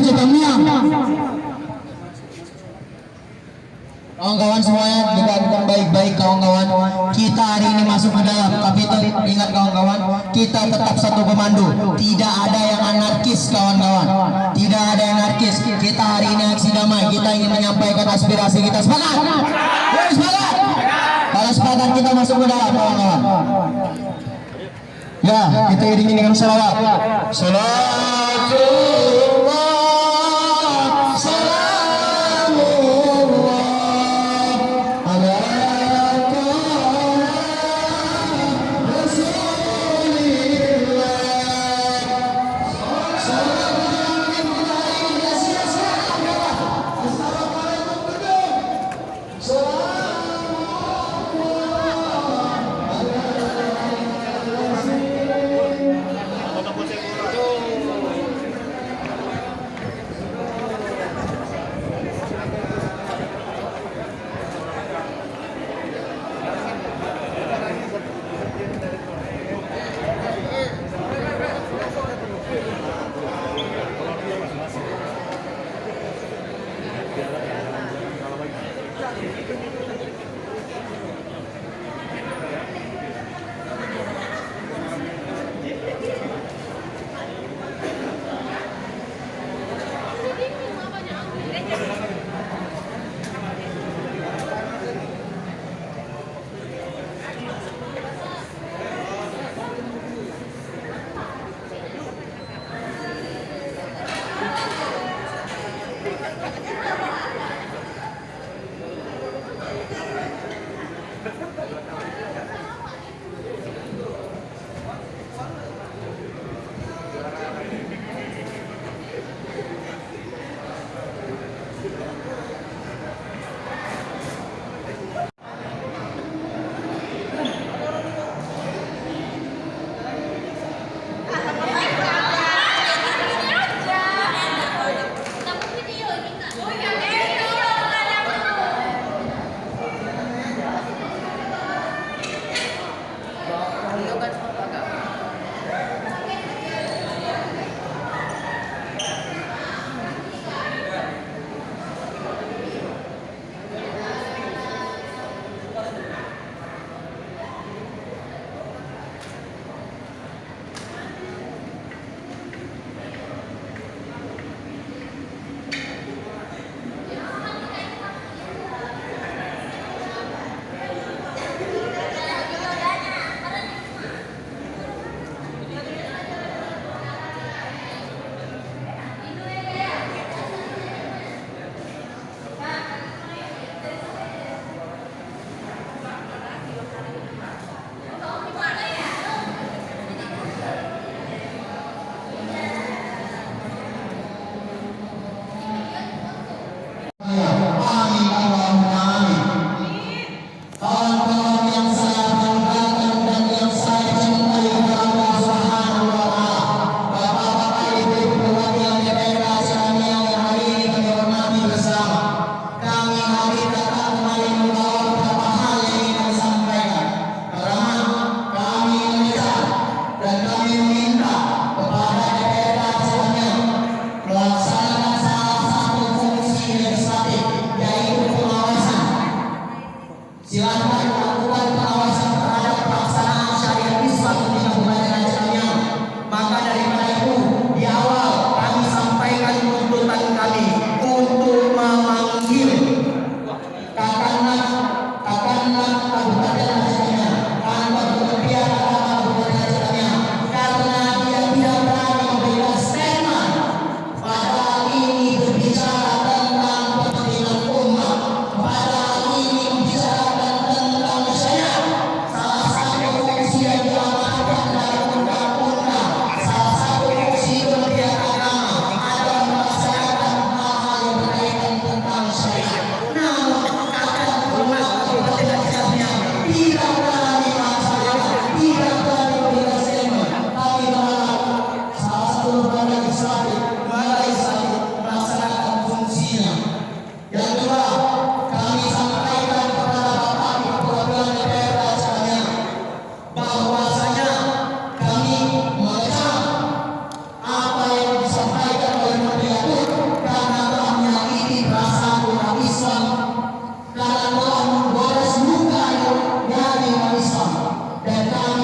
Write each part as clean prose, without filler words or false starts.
cetamnya. Kawan-kawan semuanya dengarkan baik-baik kawan-kawan. Kita hari ini masuk ke dalam, tapi ingat kawan-kawan, kita tetap satu komando. Tidak ada yang anarkis kawan-kawan. Tidak ada yang anarkis. Kita hari ini aksi damai. Kita ingin menyampaikan aspirasi kita. Sepakat? Sepakat? Kalau sepakat kita masuk ke dalam kawan-kawan. Ya, kita iringi dengan salawat. Salatullah, salamullah ala Rasulillah.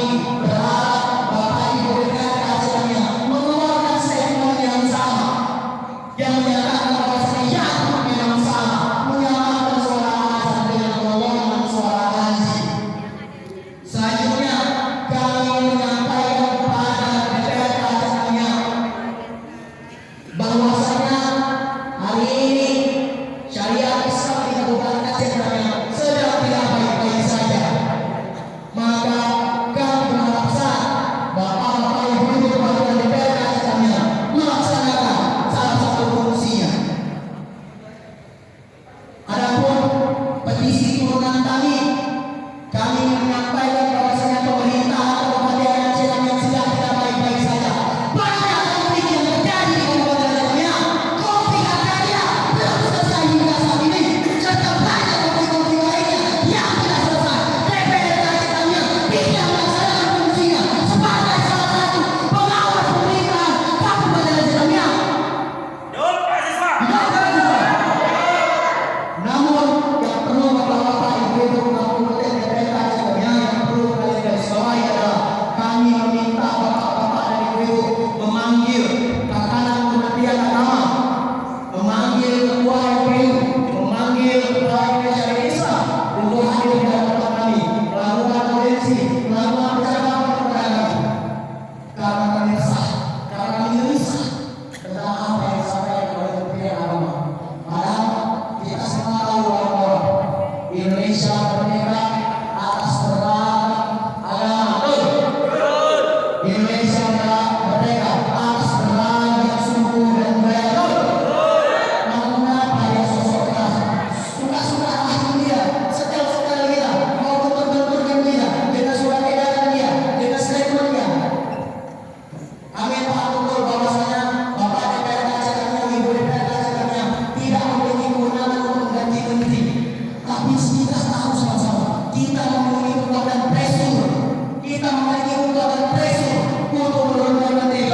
lagi berharap Bapak Ibu dengan kajiannya mengeluarkan statement yang sama, yang menyatakan bahwasanya ya memang salah menyamakan suara azan dengan golongan suara haji. Selanjutnya kami menyampaikan kepada DPR kajiannya bahwasanya hari ini syariat Islam di Kabupaten Aceh Tengah sedang tidak baik-baik saja. Maka kami berharap Bapak-bapak Ibu kepada DPR Aceh Tengah melaksanakan salah satu fungsinya. Adapun petisi turunan kami menyampaikan bahwasanya pemerintah Kabupaten Aceh Tengah sedang tidak baik-baik saja. Banyak konflik yang terjadi di Kabupaten Aceh Tengah. Konflik agraria belum selesai hingga saat ini, serta banyak konflik-konflik lainnya yang tidak selesai. DPR Aceh Tengah tidak melaksanakan fungsinya sebagai salah satu pengawas pemerintahan Kabupaten Aceh Tengah. Namun yang perlu Bapak-bapak Ibu Kabupaten DPR Aceh Tengah yang perlu kalian garis bawahi adalah kami meminta Bapak-bapak dan Ibu memanggil Kakanan Kementerian Agama, memanggil Ketua MPU, memanggil Ketua Indonesia Islam untuk hadir di hadapan kami, melakukan audiensi, melakukan percakapan kepada kami. Karena kami resah, karena kami gelisah tentang apa yang disampaikan oleh Kementerian Agama. Padahal kita semua tahu bahwa Indonesia merdeka atas beragam agama. Indonesia merdeka atas beragam suku dan budaya. Namun mengapa dia sosok keras? Suka-suka ahli dia, setel-setel kita, mau bentur-benturkan kita dengan surat edaran dia, dengan statement dia. Kami paham betul bahwasanya Bapak DPR Aceh Tengah, Ibu DPR Aceh Tengah tidak memiliki kewenangan untuk mengganti menteri. Tapi kita tahu sama-sama, kita memiliki kekuatan pressure, kita memiliki kekuatan pressure untuk menurunkan menteri.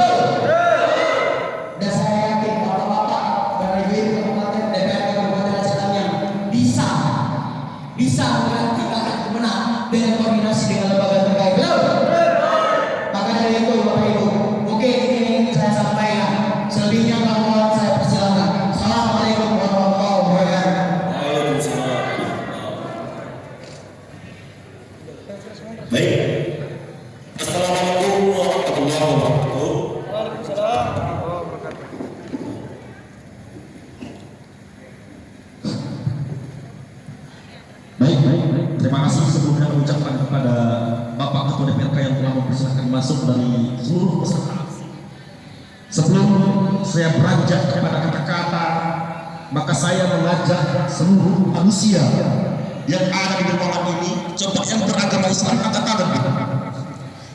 Dan saya yakin Bapak-bapak dan Ibu Kabupaten DPR Kabupaten Aceh Tengah bisa mengganti kakak kemenang dengan koordinasi dengan lembaga terkait. Maka dari itu Bapak Ibu, oke, ini yang ingin saya sampaikan. Selebihnya kawan-kawan saya persilakan. Assalamualaikum warahmatullahi wabarakatuh. Baik. Assalamualaikum warahmatullahi wabarakatuh. Baik. Terima kasih sebelumnya mengucapkan kepada Bapak Ketua DPRK yang telah mempersilahkan masuk dari seluruh peserta. Sebelum saya beranjak kepada kata-kata, maka saya mengajak seluruh manusia yang ada di ruangan ini, coba yang beragama Islam angkat tangan.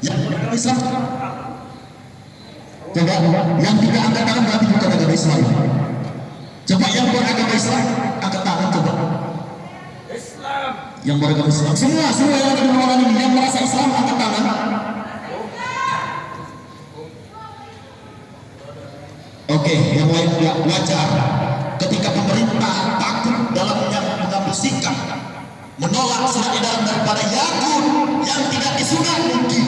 Yang beragama Islam, coba yang tidak angkat tangan berarti bukan agama Islam. Coba yang beragama Islam angkat tangan, coba. Yang beragama Islam, semua yang ada di ruangan ini yang merasa Islam angkat tangan. Oke, yang lain tidak wajar ketika pemerintah takut dalam mengambil sikap menolak surat edaran daripada Yakun yang tidak disunat mungkin,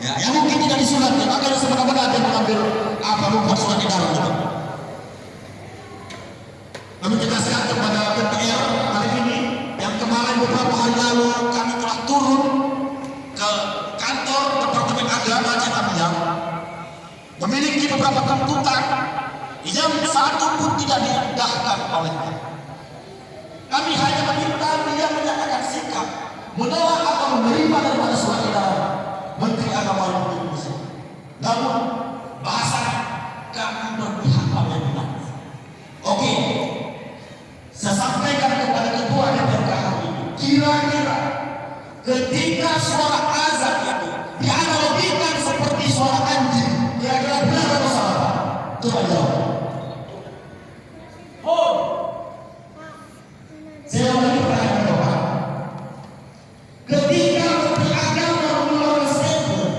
ya, yang mungkin tidak disunat, dan akan semena-mena dia mengambil membuat surat edaran itu. Kami tegaskan kepada DPR hari ini, yang kemarin beberapa hari lalu kami telah turun ke kantor Departemen Agama Aceh Tengah, memiliki beberapa tuntutan yang satu pun tidak diindahkan olehnya. Kami hanya meminta dia menyatakan sikap menolak atau menerima daripada surat edaran Menteri Agama Republik Indonesia. Namun bahasa kami berpihak pada benar. Oke, saya sampaikan kepada Ketua DPRK hari ini, kira-kira ketika suara azan itu dianalogikan seperti suara anjing, kira-kira benar atau salah? Coba jawab. Saya lagi pertanyaan Bapak. Ketika Menteri Agama mengeluarkan statement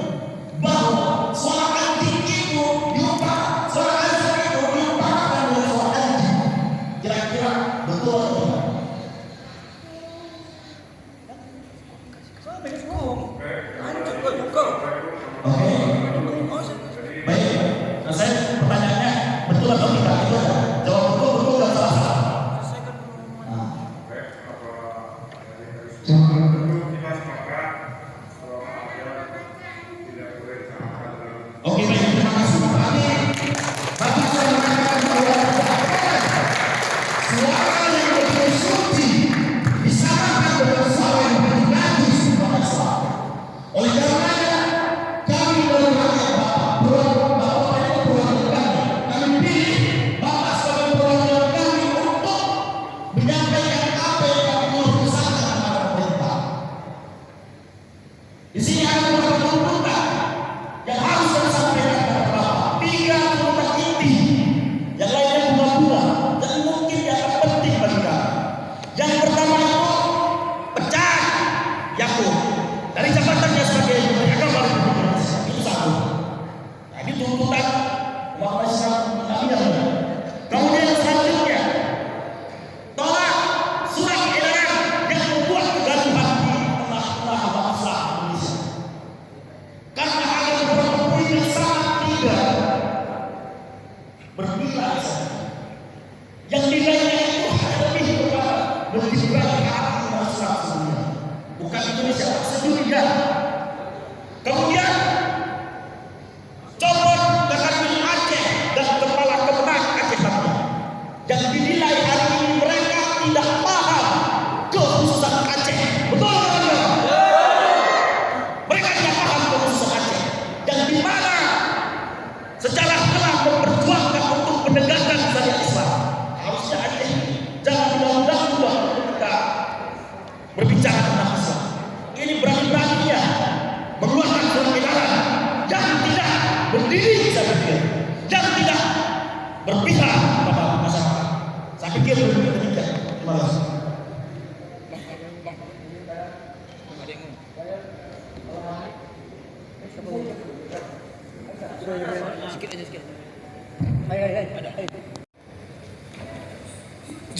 bahwa suara anjing Oke. Baik. Nah, saya pertanyaannya betul atau tidak itu aja. Jawab betul betul dan salah salah. Oke, baik, terima kasih. Bapak sudah mengatakan bahwa suara yang begitu suci disamakan dengan suara yang begitu najis kepada Islam. Oleh karenanya kami dari rakyat Bapak itu perwakilan kami pilih Bapak sebagai perwakilan kami untuk menyampaikan apa yang kami mau pesankan kepada pemerintah. Di sini ada beberapa tuntutan yang harus saya sampaikan kepada Bapak. 3 tuntutan inti, yang lainnya bunga-bunga, dan mungkin yang penting bagi kami. Yang pertama itu pecah Yakub dari jabatannya sebagai Menteri Agama Republik Indonesia. Itu satu. Nah, ini tuntutan umat Islam Islamiyah. Kemudian selanjutnya, tolak surat edaran yang membuat kegaduhan di tengah-tengah umat Islam Indonesia. Karena ada beberapa poin yang sangat tidak bernilai yang nilainya itu lebih kepada menjibrani hati umat Islam sedunia, bukan Indonesia, sedunia. Kemudian copot Dakatun Aceh dan kepala kemenang Aceh Tamiang yang dinilai hari ini mereka tidak paham kekhususan Aceh. Betul kan? Mereka tidak paham kekhususan Aceh yang dimana sejarah telah memperjuangkan untuk menegakkan syariat Islam. Harusnya Aceh jangan undang-undang untuk kita berbicara tentang Islam. Ini berani-beraninya mengeluarkan surat edaran yang tidak berdiri, saya pikir, yang tidak berpihak kepada masyarakat. Saya pikir demikian. Terima kasih.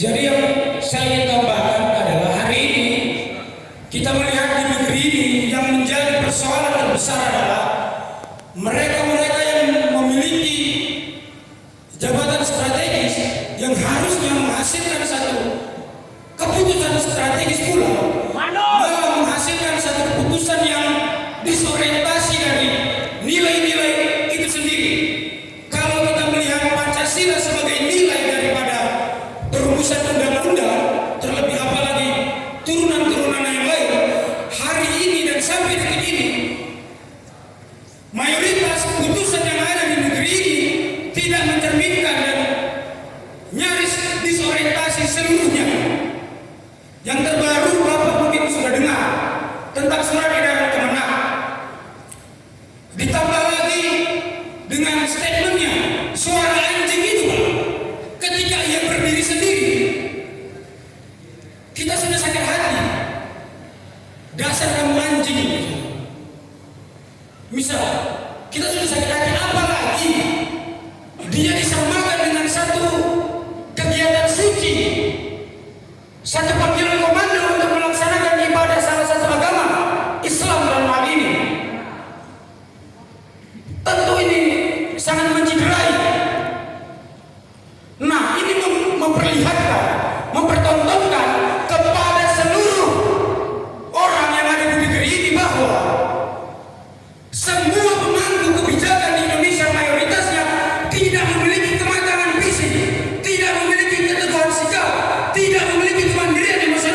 Jadi yang saya ingin tambahkan adalah hari ini kita melihat di negeri ini yang menjadi persoalan terbesar adalah mereka-mereka yang memiliki jabatan strategis yang harusnya menghasilkan satu keputusan strategis pula malah menghasilkan satu keputusan yang disorientasi dari nilai-nilai itu sendiri. Kalau kita melihat Pancasila sebagai nilai daripada perumusan undang-undang, terlebih apalagi turunan-turunan yang lain, hari ini dan sampai detik ini mayoritas putusan yang ada di negeri ini tidak mencerminkan dan nyaris disorientasi seluruhnya. Yang terbaru Bapak mungkin sudah dengar tentang surat edaran Kemenang. Ditambah lagi dengan statementnya suara anjing itu, Pak. Ketika ia berdiri sendiri, kita sudah sakit hati. Dasar kamu anjing. Misal, kita sudah sakit hati, apalagi dia disamakan dengan satu kegiatan suci, satu panggilan komando untuk melaksanakan ibadah salah satu agama Islam dalam hal ini. Tentu ini sangat menciderai. Nah, ini memperlihatkan, mempertontonkan kepada seluruh orang yang ada di negeri ini bahwa semua pemangku kebijakan di Indonesia mayoritasnya tidak memiliki kematangan fisik, tidak memiliki keteguhan sikap, tidak memiliki kemandirian emosional.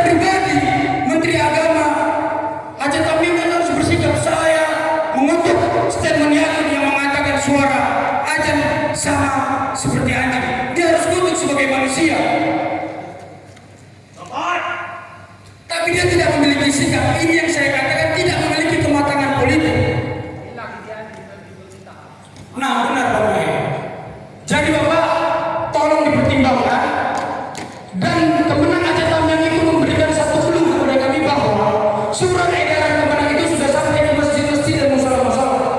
pribadi, Menteri Agama Aceh Tamim harus bersikap. Saya mengutuk statement yang mengatakan suara azan sama seperti anjing. Dia harus kutuk sebagai manusia. Tapi dia tidak memiliki sikap. Ini yang saya katakan tidak memiliki kematangan politik. Nah, benar Bapak. Jadi Bapak tolong dipertimbangkan, dan Kemenang Aceh Tamiang itu memberikan satu clue kepada kami bahwa surat edaran Kemenang itu sudah sampai di masjid-masjid dan musola-musola.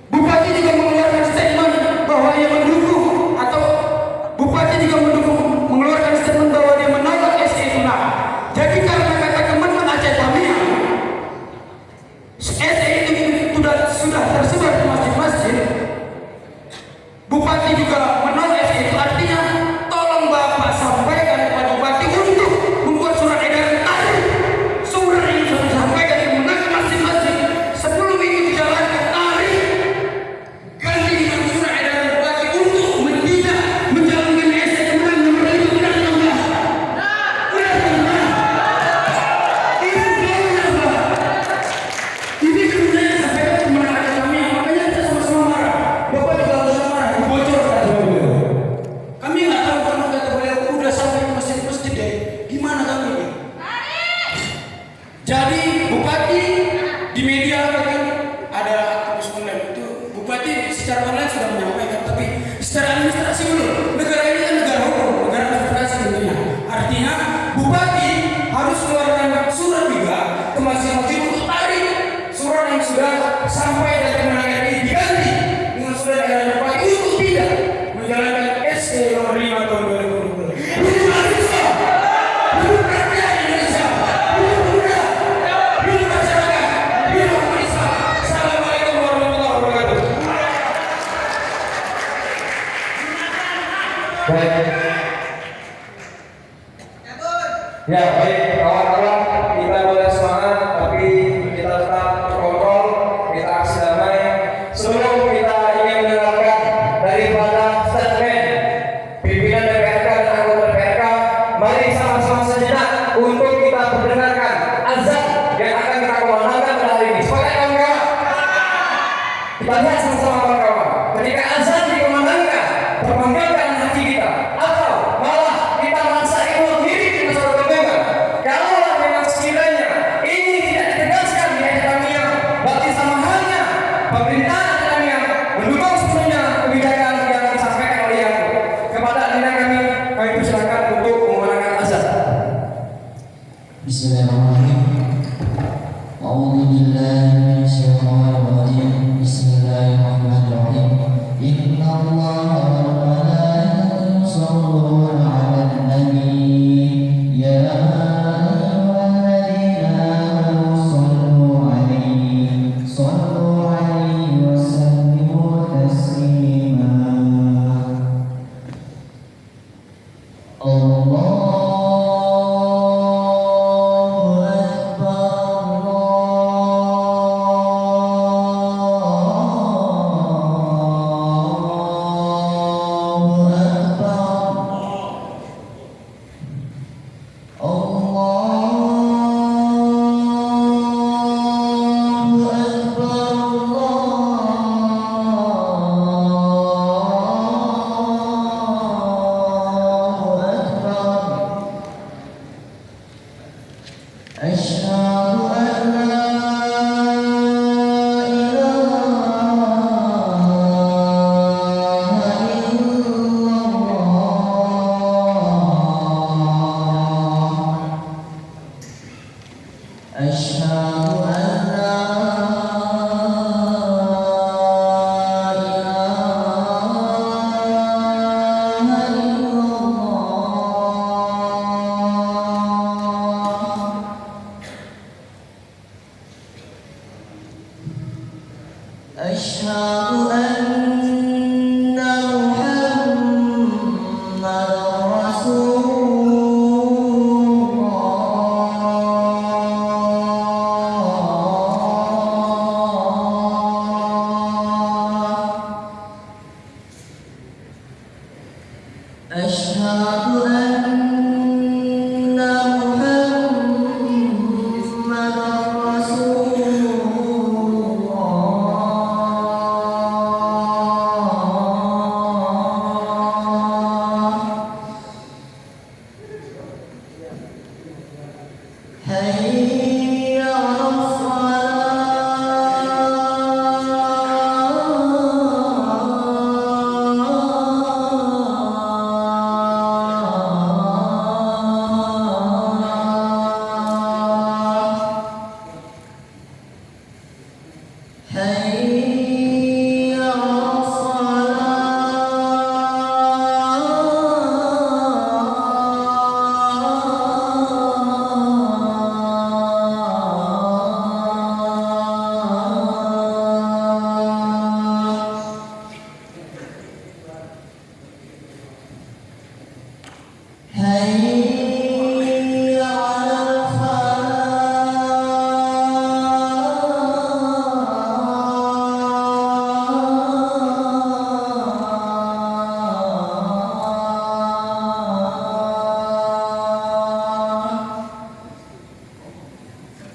Bupati juga mengeluarkan statement bahwa ia mendukung, atau Bupati juga mengeluarkan statement bahwa dia menolak SE Tunai. Jadi karena kata Kemenang Aceh Tamiang, SE itu sudah tersebar di masjid-masjid, Bupati juga menolak SE itu. Artinya tolong Bapak sampaikan kepada Bupati untuk membuat surat edaran tadi. Surat ini sudah disampaikan ke masjid-masjid. Sebelum ini dijalankan tarik, ganti dengan surat edaran Bupati untuk tidak menjalankan SE Kemenang nomor 5. Benar atau enggak? Benar atau enggak? Itu benar, Pak. Ini kemudian disampaikan ke Kemenang Aceh Tamiang. Makanya kita sama-sama marah. Bapak juga harus marah. Bocor kata beliau. Kami nggak tahu karena kata beliau udah sampai ke masjid-masjid deh. Gimana kami ini? Jadi Bupati di media kan ada aktivis online itu, Bupati secara online sudah menyampaikan, tapi secara administrasi belum. Negara ini kan negara hukum, negara administrasi tentunya. Artinya Bupati harus keluarkan surat juga ke masjid-masjid untuk tarik surat yang sudah sampai dari Kemenang RI diganti dengan surat edaran Bupati untuk tidak menjalankan SE nomor 5 tahun 2020. Ini mahasiswa, ini rakyat Indonesia, ini pemuda, ini masyarakat, ini umat Islam. Assalamualaikum warahmatullahi wabarakatuh. Baik. Ya, baik kawan-kawan, kita boleh semangat, tapi kita tetap terkontrol, kita aksi damai. Sebelum kita ingin mendengarkan daripada statement pimpinan DPRK dan anggota DPRK, mari sama-sama sejenak untuk kita mendengarkan azan yang akan kita kumandangkan pada hari ini. Sepakat kawan-kawan? Kita lihat sama-sama kawan-kawan. Ketika azan dikumandangkan, terpanggilkan hati kita, atau malah kita merasa ikut diri dengan suatu kebanggaan. Kalaulah memang sekiranya ini tidak ditegaskan di Aceh Tamiang, berarti sama halnya pemerintah Aceh Tamiang mendukung sepenuhnya kebijakan yang disampaikan oleh yang kepada adinda kami persilakan untuk menggunakan azan. Bismillahirrahmanirrahim. A'udzu billahi minasyaitonir rajim. Bismillahirrahmanirrahim. Innallaha wa malaikatahu yusholluna 'alan nabi. Ya ayyuhalladzina amanu shallu 'alaihi wa sallimu taslima. Allahu أشهد أن محمدا رسول الله أشهد أن محمدا حي على الصلاة حي على الصلاة حي على الفلاح حي على الفلاح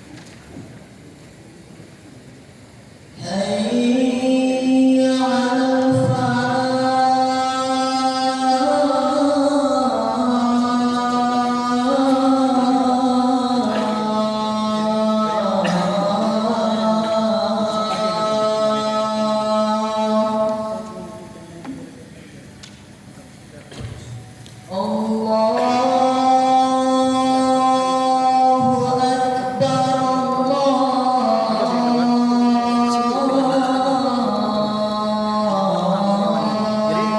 الله أكبر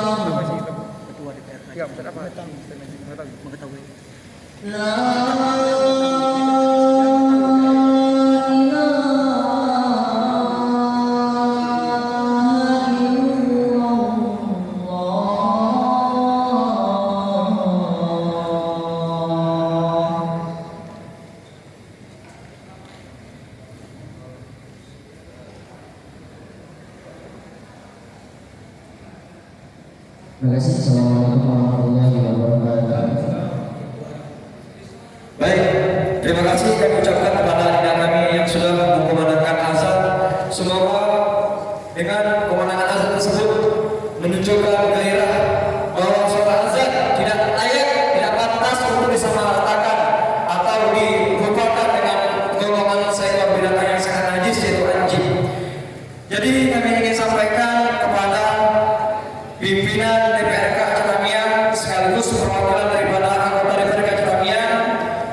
الله أكبر لا إله إلا الله Terima kasih. Assalamualaikum warahmatullahi wabarakatuh. Baik, terima kasih kami ucapkan kepada adik kami yang sudah mengumandangkan azan. Semoga dengan kemenangan azan tersebut menunjukkan gairah bahwa suara azan tidak layak, tidak pantas untuk disamaratakan atau dirupakan dengan golongan seekor binatang yang sangat najis yaitu anjing. Jadi kami ingin sampaikan kepada pimpinan DPRK Aceh sekaligus perwakilan daripada anggota DPRK Aceh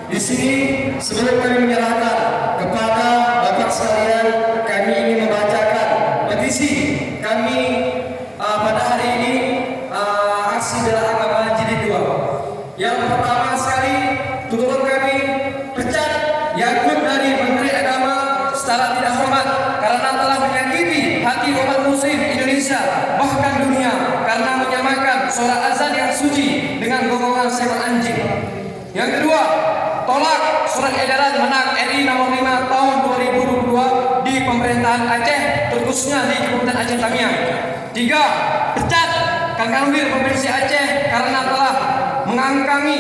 di sini sebelum kami menyerahkan kepada Bapak sekalian, kami ingin membacakan petisi kami pada hari ini aksi bela agama jilid 2. Yang pertama sekali tuntutan kami pecat Yakut dari Menteri Agama secara tidak hormat karena telah menyakiti hati umat muslim Indonesia bahkan dunia karena menyamakan suara azan yang suci dengan golongan seekor anjing. Yang kedua, tolak surat edaran Menak RI nomor 5 tahun 2022 di pemerintahan Aceh, terkhususnya di Kabupaten Aceh Tamiang. 3. Pecat Kang Kanwil Provinsi Aceh karena telah mengangkangi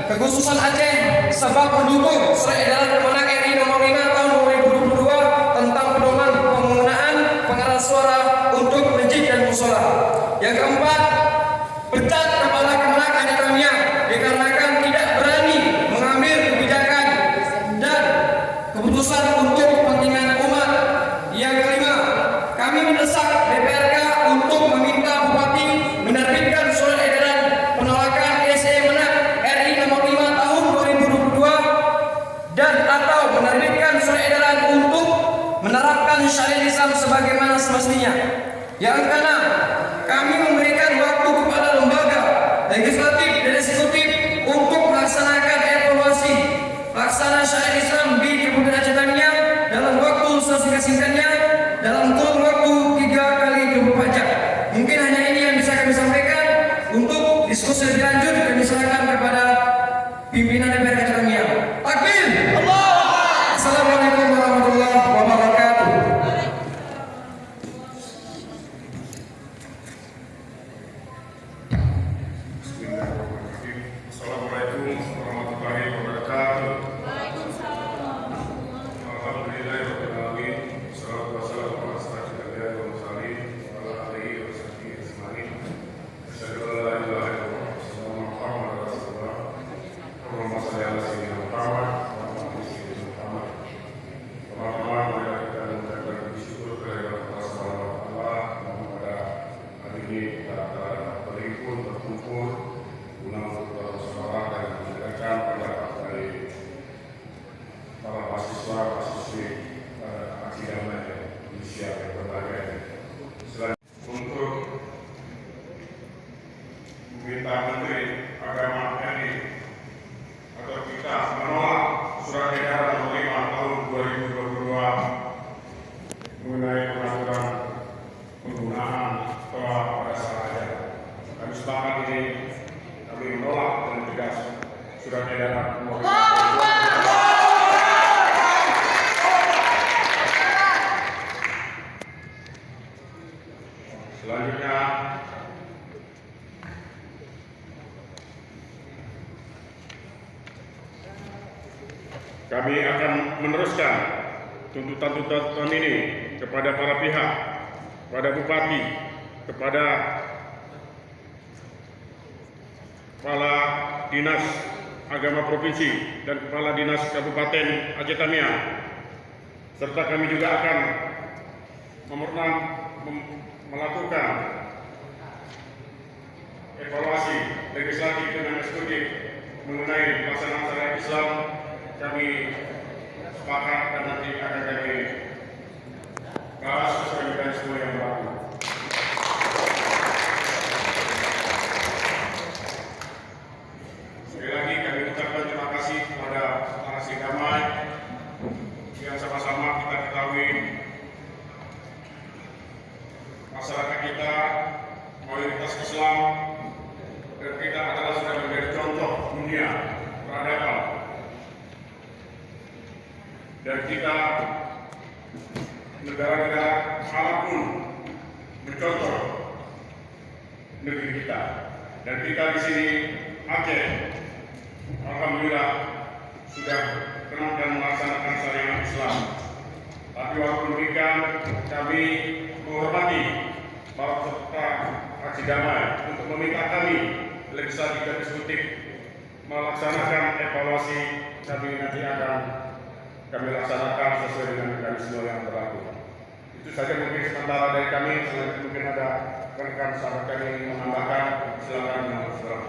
kekhususan Aceh sebab mendukung surat edaran Menak RI nomor 5 tahun 2022 tentang pedoman penggunaan pengeras suara untuk masjid dan musola. Yang keempat, pecat Kepala Kemenak Aceh Tamiang dikarenakan tidak berani mengambil kebijakan dan keputusan untuk kepentingan umat. Yang kelima, kami mendesak DPRK untuk meminta Bupati menerbitkan surat edaran penolakan SE Menak RI nomor 5 tahun 2022 dan atau menerbitkan surat edaran untuk menerapkan syariat Islam sebagaimana semestinya. Yang keenam, kami memberikan waktu kepada lembaga legislatif dan eksekutif untuk melaksanakan evaluasi pelaksanaan syariat Islam di Kabupaten Aceh Tamiang dalam waktu sesingkat-singkatnya dalam kurun waktu 3 kali 24 jam. Mungkin hanya ini yang bisa kami sampaikan. Untuk diskusi lebih lanjut kami serahkan kepada pimpinan DPR Aceh Tamiang. Takbir! Assalamualaikum warahmatullahi wabarakatuh. Assalamualaikum warahmatullahi wabarakatuh. Alhamdulillahirrahmanirrahim. Wassalatu wassalamu ala asyrafil anbiya'i wal mursalin wa ala alihi wa sahbihi ajma'in. Asyhadu an la ilaha illallah wa asyhadu anna Muhammadar rasulullah. tegas menolak Surat Edaran Nomor 5 Tahun 2022 mengenai pengaturan penggunaan toa pada saat acara. Kami sepakat ini, kami menolak dengan tegas Surat Edaran Nomor 5. Selanjutnya, kami akan meneruskan tuntutan-tuntutan ini kepada para pihak, kepada Bupati, kepada Kepala Dinas Agama Provinsi dan Kepala Dinas Kabupaten Aceh Tamiang. Serta kami juga akan melakukan evaluasi legislatif dan eksekutif mengenai pelaksanaan syariat Islam. Kami sepakat dan nanti akan kami bahas sesuai mekanisme yang berlaku. Sekali lagi kami ucapkan terima kasih kepada narasi damai yang sama-sama kita ketahui masyarakat kita mayoritas Islam dan kita adalah sudah menjadi contoh dunia peradaban. Dan kita negara-negara Arab pun mencontoh negeri kita. Dan kita di sini Aceh, alhamdulillah sudah kenal dan melaksanakan syariat Islam. Tapi walaupun demikian, kami menghormati para peserta aksi damai untuk meminta kami legislatif dan eksekutif melaksanakan evaluasi. Kami nanti akan kami laksanakan sesuai dengan mekanisme yang berlaku. Itu saja mungkin sementara dari kami. Selanjutnya mungkin ada rekan sahabat kami yang menambahkan. Silakan dengan saudara.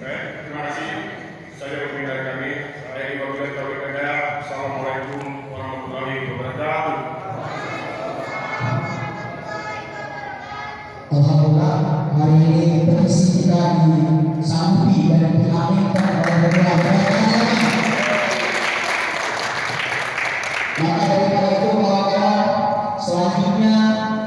Baik, terima kasih. Saya berpindah dari kami. Saya di Bapak Tauhid Kedaya. Assalamualaikum warahmatullahi wabarakatuh. Alhamdulillah, hari ini petisi kita disampi dan diaminkan oleh beberapa orang. Maka dari itu kawan-kawan, selanjutnya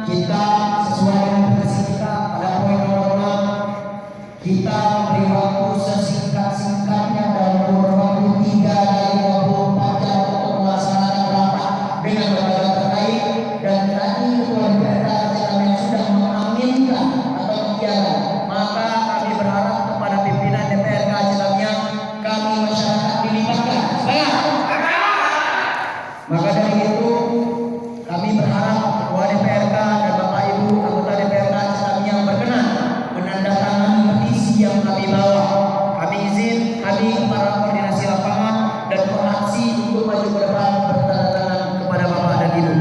kita sesuai dengan petisi kita pada poin nomor 6, kita beri waktu sesingkat-singkatnya dalam kurun waktu 3 dari 24 jam untuk melaksanakan rapat dengan lembaga terkait. Dan tadi Ketua DPR yang sudah mengaminkan atau mengiyakan, maka kami berharap kepada pimpinan DPRK Aceh Tamiang, kami masyarakat dilibatkan. Maka dari itu kami berharap Ketua DPRK dan Bapak Ibu anggota DPRK Aceh Tamiang berkenan menandatangani petisi yang kami bawa. Kami izin kami para koordinasi lapangan dan koordinasi untuk maju ke depan bertanda tangan kepada Bapak dan Ibu.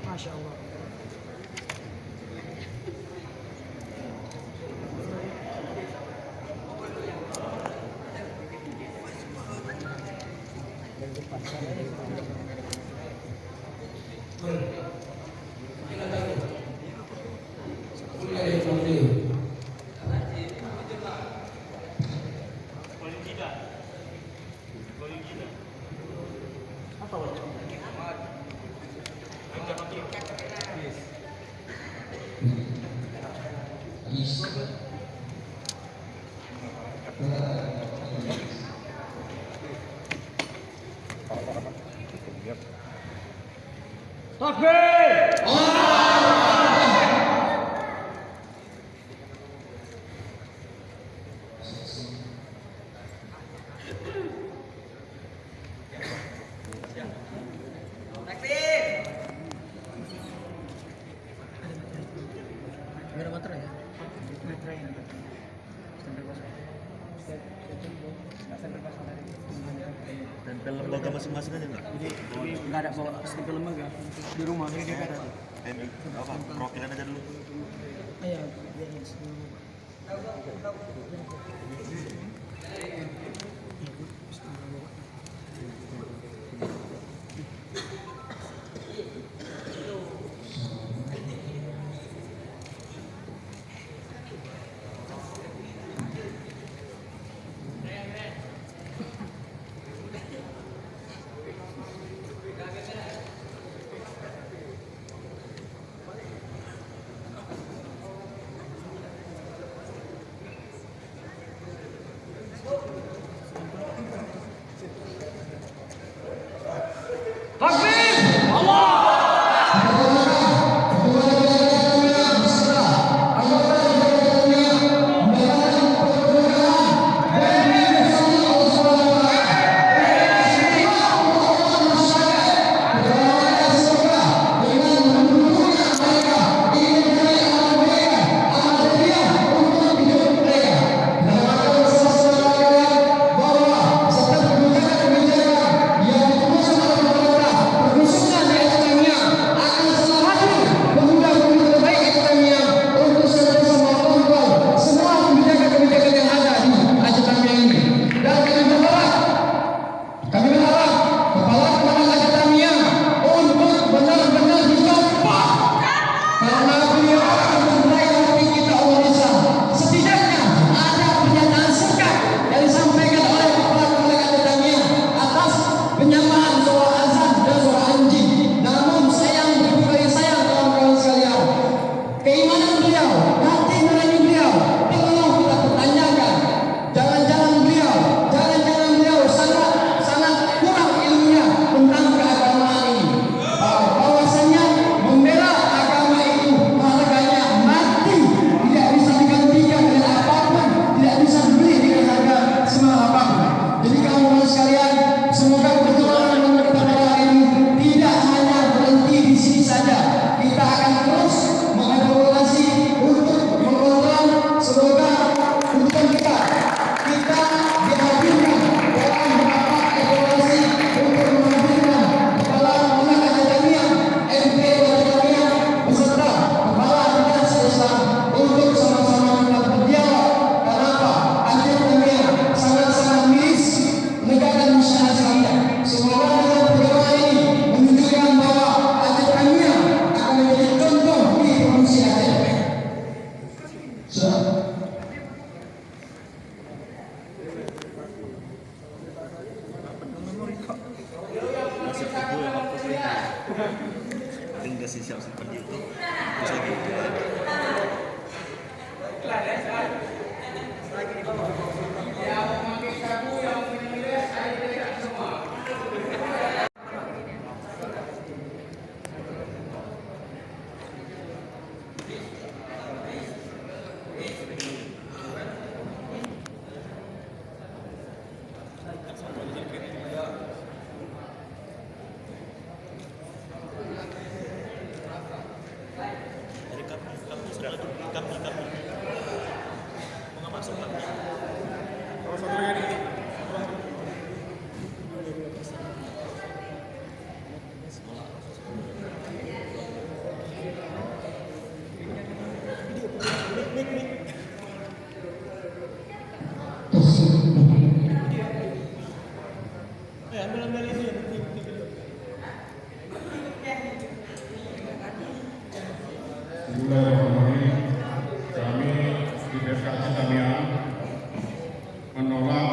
Masya Allah. Ada materai ya? Tempel lembaga masing-masing aja nggak? Jadi nggak ada bawa stempel lembaga di rumah ini dia ada. Apa? Perwakilan aja dulu. Iya. Tinggal siap seperti itu terus lagi Bismillahirrahmanirrahim. Kami di DPRD Tamiang menolak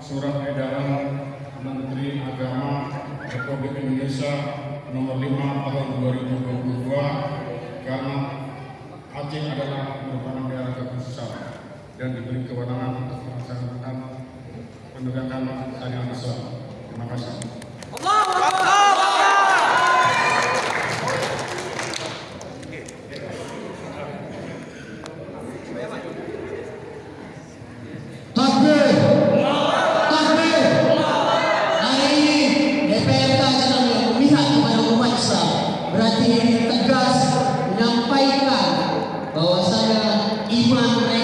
surat edaran Menteri Agama Republik Indonesia nomor 5 tahun 2022 karena Aceh adalah merupakan daerah kekhususan dan diberi kewenangan untuk melaksanakan penegakan syariat Islam. Terima kasih. Berarti tegas menyampaikan bahwasanya iman mereka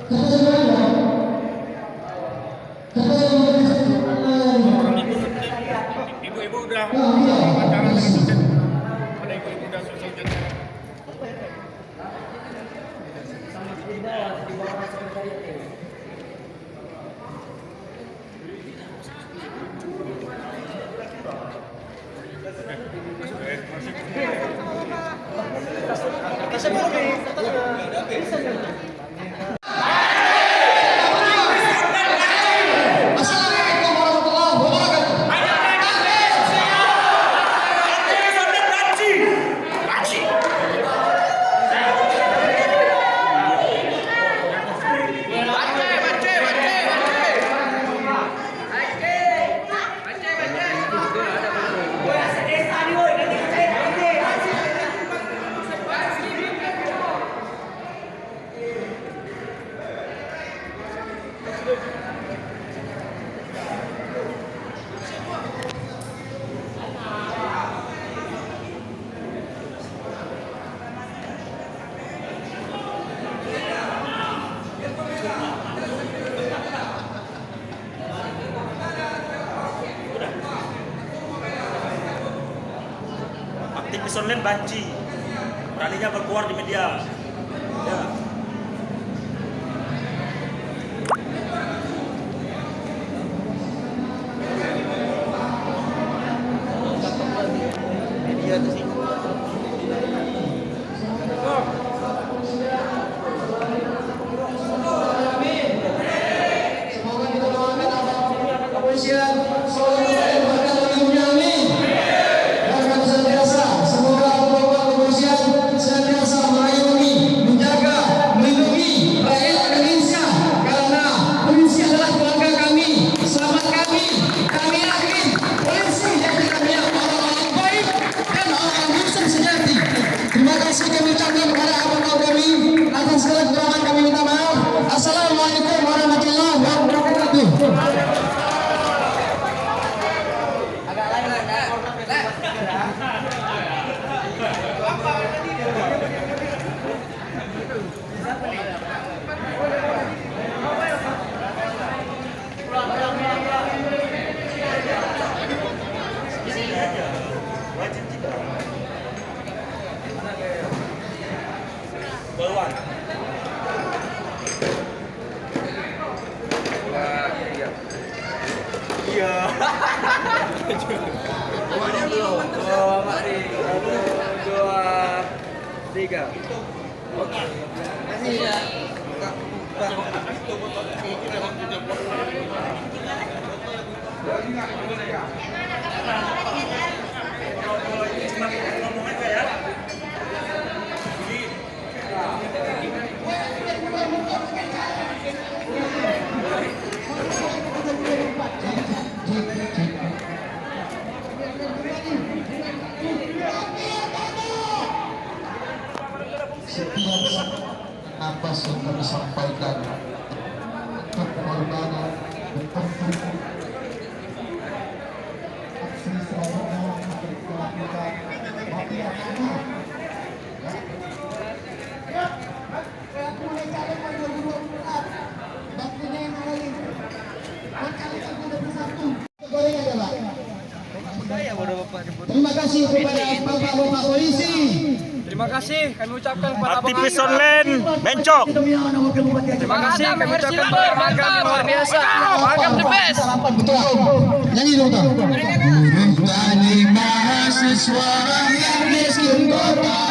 Ibu-ibu udah pacaran lagi sukses. Ada ibu-ibu udah sukses. Assalamualaikum warahmatullahi wabarakatuh. Aktivis online banci, beraninya berkeluar di media. Ya. Semoga kita doakan aparat kepolisian selalu menjaga lindungi amin. Dan senantiasa semoga aparat kepolisian senantiasa mengayomi, menjaga, melindungi rakyat Indonesia karena polisi adalah keluarga kami, sahabat kami. Kami yakin polisi jadi kami orang-orang baik dan orang-orang muslim sejati. Terima kasih kami ucapkan kepada aparat kami atas segala kekurangan kami minta maaf. Assalamualaikum warahmatullahi wabarakatuh. Bawaan. Iya. Setiap apa yang kami sampaikan untuk pengorbanan berkontribusi aksi selanjutnya akan dilakukan mafia tanah. Aku mulai calon pada 2024 waktunya yang mana ini mencalonkan 2021 goreng aja Pak. Terima kasih kepada Bapak Polisi. Terima kasih kami ucapkan kepada Aktivis online bencok. Terima kasih kami ucapkan kepada Magam luar biasa. Magam the best. Betul. Nyanyi dong tuh. Buruh tani mahasiswa yang miskin kota.